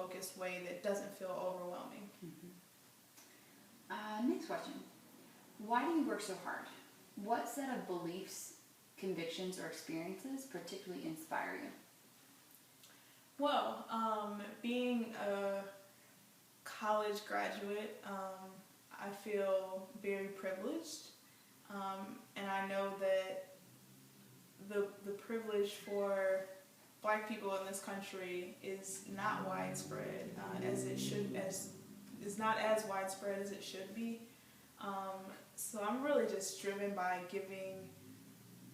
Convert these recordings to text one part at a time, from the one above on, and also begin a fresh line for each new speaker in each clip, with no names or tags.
focused way that doesn't feel overwhelming.
Next question. Why do you work so hard? What set of beliefs, convictions, or experiences particularly inspire you?
Well, being a college graduate, I feel very privileged, and I know that the privilege for Black people in this country is not widespread as it should, as is not as widespread as it should be. So I'm really just driven by giving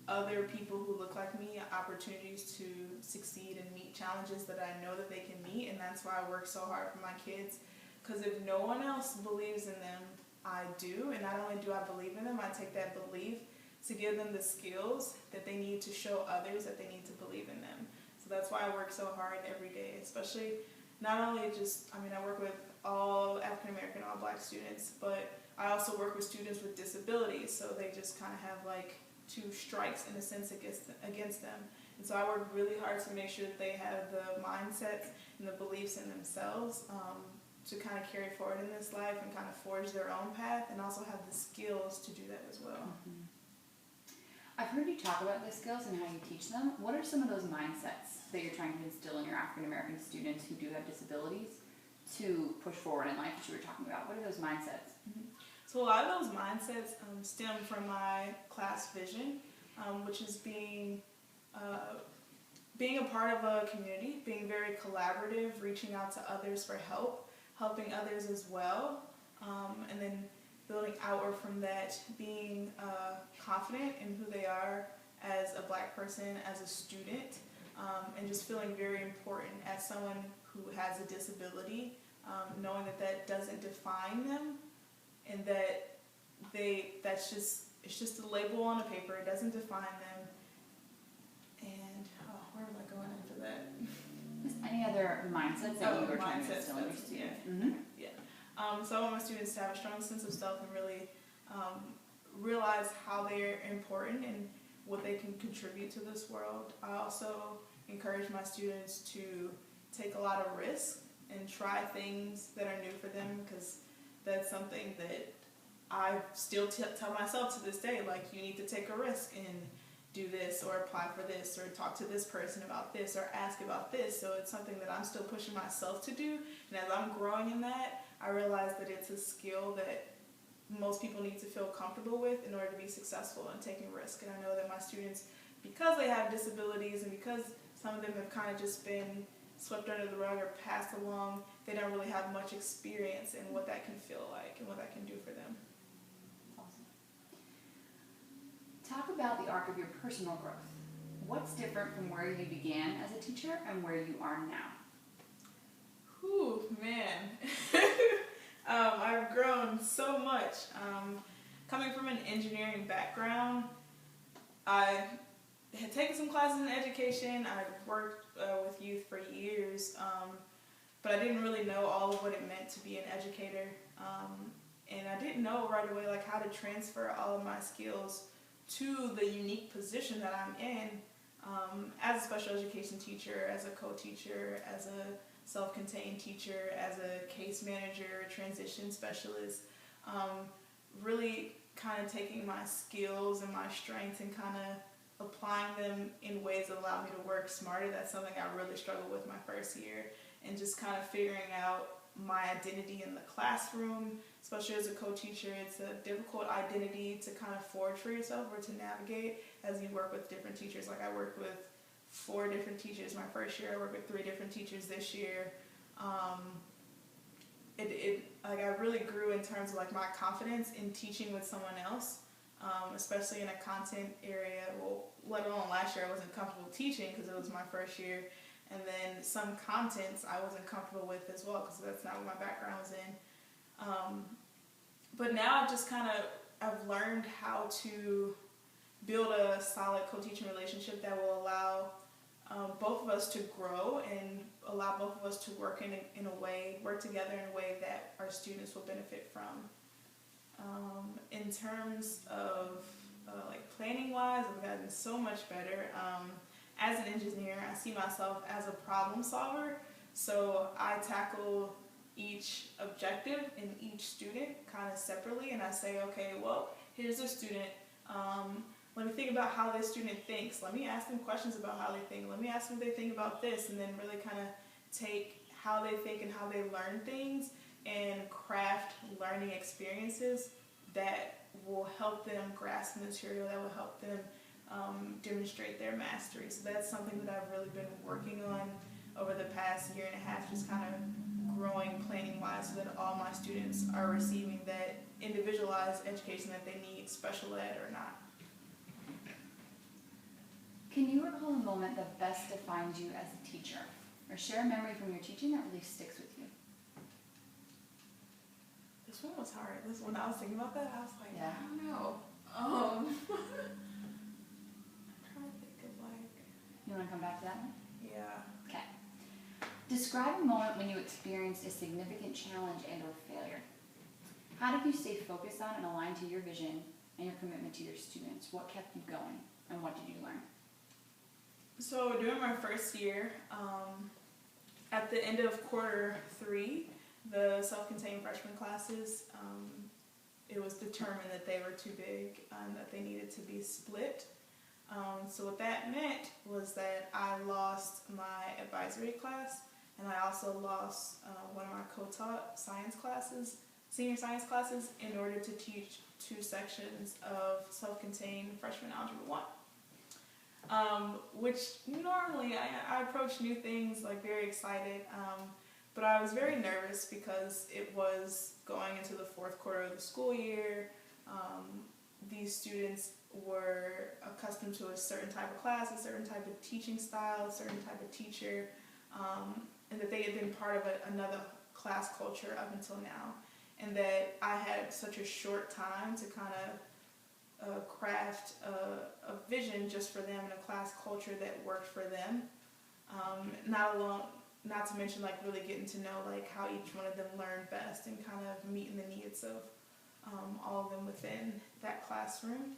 other people who look like me opportunities to succeed and meet challenges that I know that they can meet, and that's why I work so hard for my kids. Because if no one else believes in them, I do, and not only do I believe in them, I take that belief to give them the skills that they need to show others that they need to believe in them. So that's why I work so hard every day, especially not only just, I work with all African American, all Black students, but I also work with students with disabilities, so they just kind of have like two strikes in a sense against them. And so I work really hard to make sure that they have the mindsets and the beliefs in themselves to kind of carry forward in this life and kind of forge their own path, and also have the skills to do that as well.
I've heard you talk about the skills and how you teach them. What are some of those mindsets that you're trying to instill in your African American students who do have disabilities to push forward in life, that you were talking about? What are those mindsets?
So a lot of those mindsets stem from my class vision, which is being a part of a community, being very collaborative, reaching out to others for help, helping others as well, and then building outward from that, being confident in who they are as a Black person, as a student, and just feeling very important as someone who has a disability, knowing that that doesn't define them, and that it's just a label on a paper. It doesn't define them. And where am I going after that?
Just any other mindsets that you were trying to instill in your students?
So I want my students to have a strong sense of self and really realize how they're important and what they can contribute to this world. I also encourage my students to take a lot of risks and try things that are new for them, because that's something that I still tell myself to this day, like, you need to take a risk and do this or apply for this or talk to this person about this or ask about this. So it's something that I'm still pushing myself to do, and as I'm growing in that, I realize that it's a skill that most people need to feel comfortable with in order to be successful in taking risk. And I know that my students, because they have disabilities and because some of them have kind of just been swept under the rug or passed along, they don't really have much experience in what that can feel like and what that can do for them.
Awesome. Talk about the arc of your personal growth. What's different from where you began as a teacher and where you are now?
Whew, man. I've grown so much. Coming from an engineering background, I had taken some classes in education. I worked with youth for years, but I didn't really know all of what it meant to be an educator. And I didn't know right away like how to transfer all of my skills to the unique position that I'm in as a special education teacher, as a co-teacher, as a self-contained teacher, as a case manager, transition specialist, really kind of taking my skills and my strengths and kind of applying them in ways that allow me to work smarter. That's something I really struggled with my first year, and just kind of figuring out my identity in the classroom, especially as a co-teacher. It's a difficult identity to kind of forge for yourself or to navigate as you work with different teachers. Like, I worked with 4 different teachers my first year. I worked with 3 different teachers this year. Like, I really grew in terms of like my confidence in teaching with someone else, especially in a content area. Well, let alone last year I wasn't comfortable teaching because it was my first year, and then some contents I wasn't comfortable with as well because that's not what my background was in. But now I've learned how to build a solid co-teaching relationship that will allow both of us to grow and allow both of us to work together in a way that our students will benefit from. In terms of like planning wise, I've gotten so much better. As an engineer, I see myself as a problem solver. So I tackle each objective and each student kind of separately, and I say, okay, well, here's a student. Let me think about how this student thinks. Let me ask them questions about how they think. Let me ask them what they think about this, and then really kind of take how they think and how they learn things and craft learning experiences that will help them grasp the material, that will help them demonstrate their mastery. So that's something that I've really been working on over the past year and a half, just kind of growing planning-wise so that all my students are receiving that individualized education that they need, special ed or not.
Can you recall a moment that best defined you as a teacher? Or share a memory from your teaching that really sticks with you?
This one was hard. When I was thinking about that, I was like,
Yeah.
I don't know. I'm trying to think of
You want to come back to that one?
yeah.
Okay. Describe a moment when you experienced a significant challenge and or failure. How did you stay focused on and aligned to your vision and your commitment to your students? What kept you going and what did you learn?
So during my first year, at the end of quarter 3, the self-contained freshman classes, it was determined that they were too big and that they needed to be split. So what that meant was that I lost my advisory class, and I also lost one of my co-taught science classes, senior science classes, in order to teach 2 sections of self-contained freshman algebra 1. Which normally I approach new things like very excited, but I was very nervous because it was going into the 4th quarter of the school year. These students were accustomed to a certain type of class, a certain type of teaching style, a certain type of teacher, and that they had been part of another class culture up until now, and that I had such a short time to kind of craft a vision just for them and a class culture that worked for them. Not to mention like really getting to know like how each one of them learned best and kind of meeting the needs of all of them within that classroom.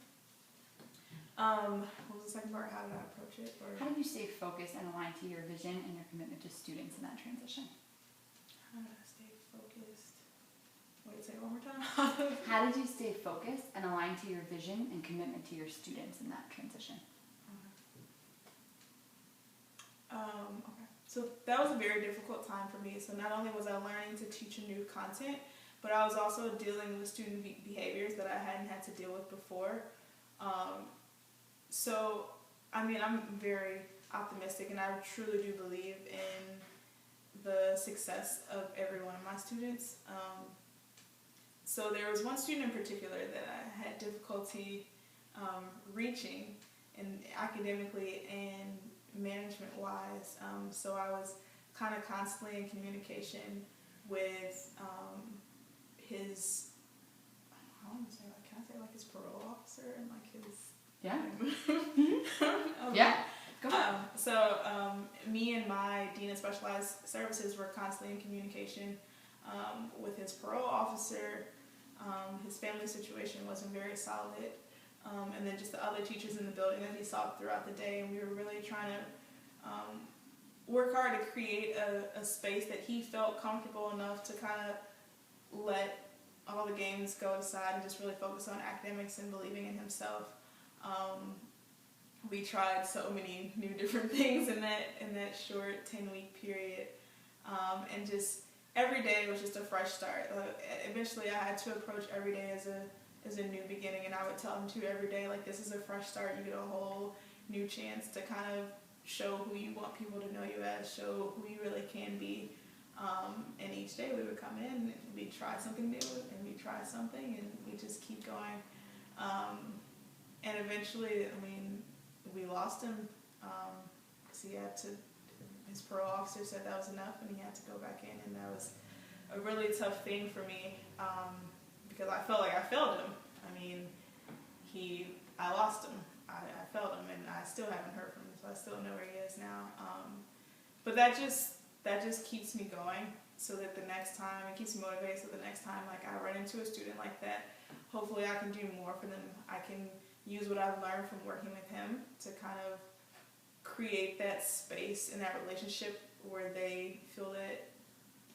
What was the second part? How did I approach it? Or
How did you stay focused and aligned to your vision and your commitment to students in that transition?
how did I stay focused? Wait, say it one more time.
How did you stay focused and aligned to your vision and commitment to your students in that transition?
Okay. So that was a very difficult time for me. So not only was I learning to teach a new content, but I was also dealing with student behaviors that I hadn't had to deal with before. So, I mean, I'm very optimistic, and I truly do believe in the success of every one of my students. So there was one student in particular that I had difficulty reaching, and academically and management-wise. So I was kind of constantly in communication with his, I don't want to say, like, can I say like his parole officer and like his.
Yeah.
Okay.
Yeah. Go ahead.
Me and my dean of specialized services were constantly in communication with his parole officer. His family situation wasn't very solid, and then just the other teachers in the building that he saw throughout the day, and we were really trying to work hard to create a space that he felt comfortable enough to kind of let all the games go aside and just really focus on academics and believing in himself. We tried so many new different things in that short 10-week period, and just every day was just a fresh start. Eventually, I had to approach every day as a new beginning, and I would tell them too every day, like, this is a fresh start. You get a whole new chance to kind of show who you want people to know you as, show who you really can be. And each day we would come in and we'd try something new, and we'd try something, and we just keep going. And eventually, I mean, we lost him because he had to. His parole officer said that was enough, and he had to go back in, and that was a really tough thing for me because I felt like I failed him. I mean, I lost him. I failed him, and I still haven't heard from him, so I still don't know where he is now. But that just keeps me going, so that the next time, it keeps me motivated, so the next time like I run into a student like that, hopefully I can do more for them. I can use what I've learned from working with him to kind of create that space and that relationship where they feel that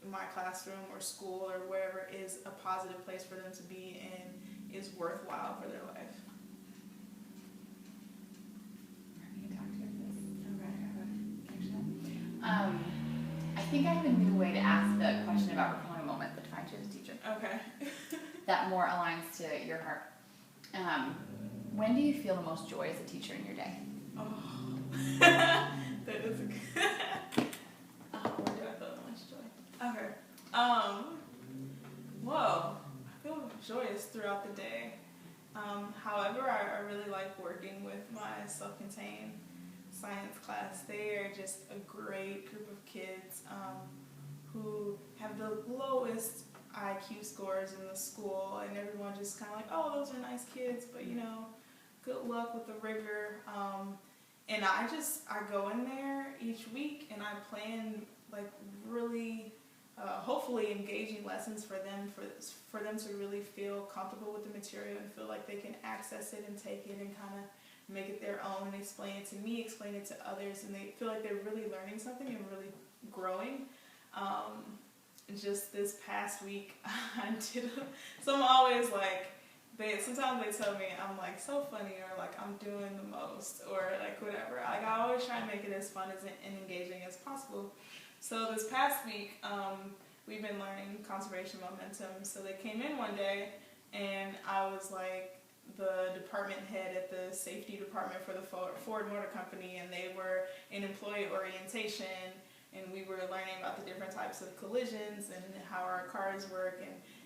my classroom or school or wherever is a positive place for them to be and is worthwhile for their life.
I think I have a new way to ask the question about recalling a moment that defined you as a teacher.
Okay.
That more aligns to your heart. When do you feel the most joy as a teacher in your day?
Oh, that is a good. When do I feel the most joy? Okay. Whoa. I feel joyous throughout the day. However, I really like working with my self-contained science class. They are just a great group of kids who have the lowest IQ scores in the school, and everyone just kind of like, oh, those are nice kids, but you know, good luck with the rigor. And I go in there each week and I plan like really hopefully engaging lessons for them to really feel comfortable with the material and feel like they can access it and take it and kind of make it their own and explain it to me, explain it to others, and they feel like they're really learning something and really growing. Just this past week I did so I'm always like, sometimes they tell me I'm like so funny or like I'm doing the most or like whatever. Like I always try to make it as fun and engaging as possible. So this past week, we've been learning conservation momentum. So they came in one day and I was like the department head at the safety department for the Ford Motor Company, and they were in employee orientation, and we were learning about the different types of collisions and how our cars work,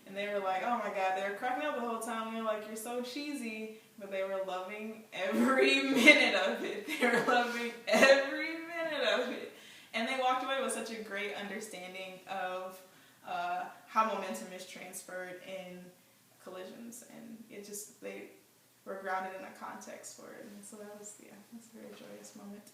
and they were like, oh my god, they were cracking up the whole time. They were like, you're so cheesy, but they were loving every minute of it. They were loving every minute of it. And they walked away with such a great understanding of how momentum is transferred in collisions, and they were grounded in a context for it. And so that's a very joyous moment.